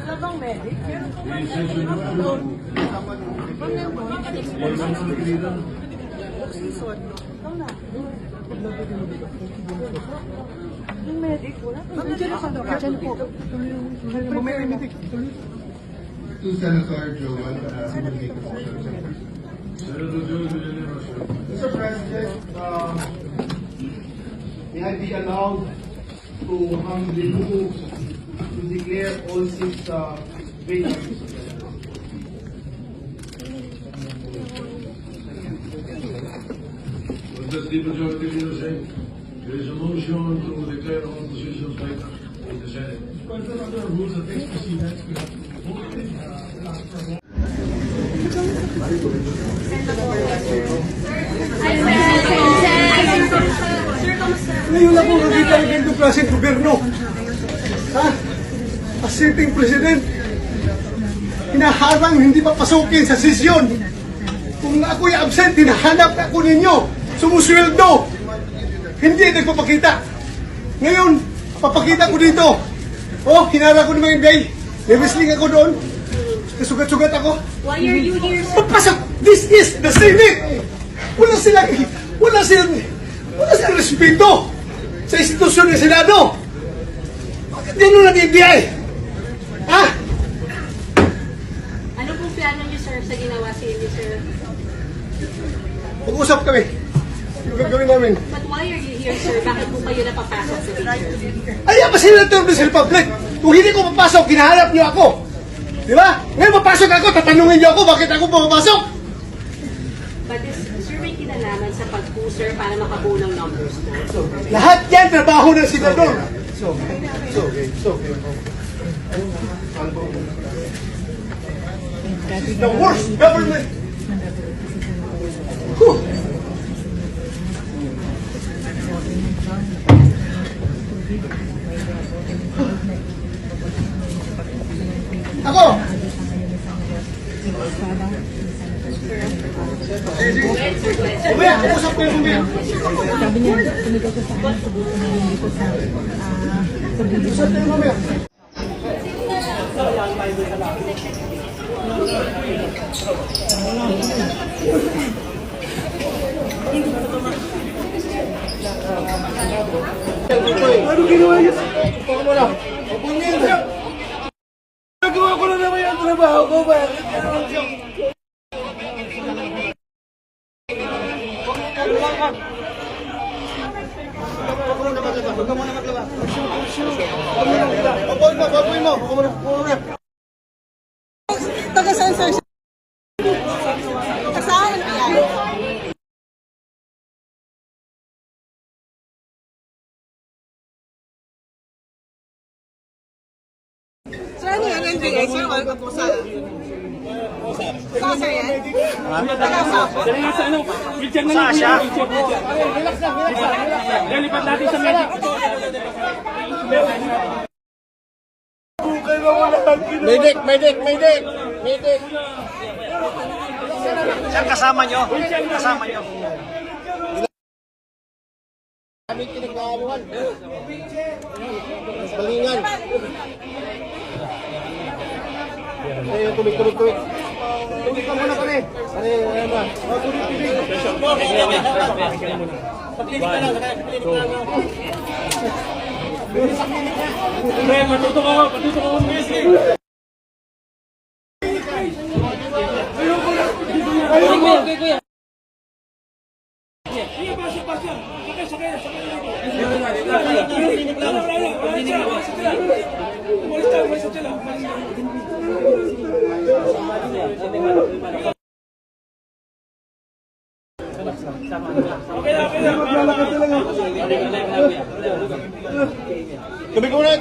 Wala bang medic? Yung medic, wala? To Senator Joel, Mr. President, may I be allowed to humbly move to declare all six vacancies? That's the majority leader saying there is a motion to declare all positions vacant in the Senate. Under rules and things precedents, we have to vote it. Ngayon na po nakita ng ganitong klaseng gobyerno. Ha? A sitting president, hinaharang hindi papasukin sa sesyon. Kung ako'y absent, hinahanap ako ninyo. Sumusweldo. Hindi nagpapakita. Ngayon, papakita ko dito. Oh, hinara ko ng mga NBA. May wrestling ako doon. Sugat-sugat ako. Why are you here, sir? Papasok! This is the Senate! Wala silang respeto sa institusyon ng Senado. Bakit yan nung nag-NBI? Ha? Ano pong plano niyo, sir, sa ginawa si Amy, sir? Mag-usap kami. Yung gagawin namin. But why are you here, sir? Bakit po kayo napapasok sa picture? Ay, pa Senator ng Republic. Kung hindi ko papasok, kinahanap niyo ako. Di ba? Ngayon papasok ako, tatanungin niyo ako bakit ako pumapasok. But is, sir, may kinalaman sa pag-puser para makabuo ng numbers na? Lahat yan, trabaho ng senador. The worst government. Whew. Ako! Umaya, usap ko yung umaya. Sabi niya, tumigaw ko sa akin, subukan na rin dito sa pag-ibig. Usap ko yung umaya. Ano ginawa niya? Huwag mo na. Huwag niya. Nagawa ko na naman yung trabaho ko. Bakit? Huwag ka muna maglaba. Babuin mo. Huwag ka muna. Taga-sensor siya. Kasaan yan? Sir, ano yan? NBA, sir? Wala ka po sa... Saan, sir, yan? Sasha? Relax lang. Lilipat natin sa medic. Medic. Saan kasama nyo? Kami pinagkakaluan. Balingan. Ayun, tuwik. Tuwik ka muna kami. Ano ba? Tuwik ka lang. Matuto ko. Kuya. Tubig ko na.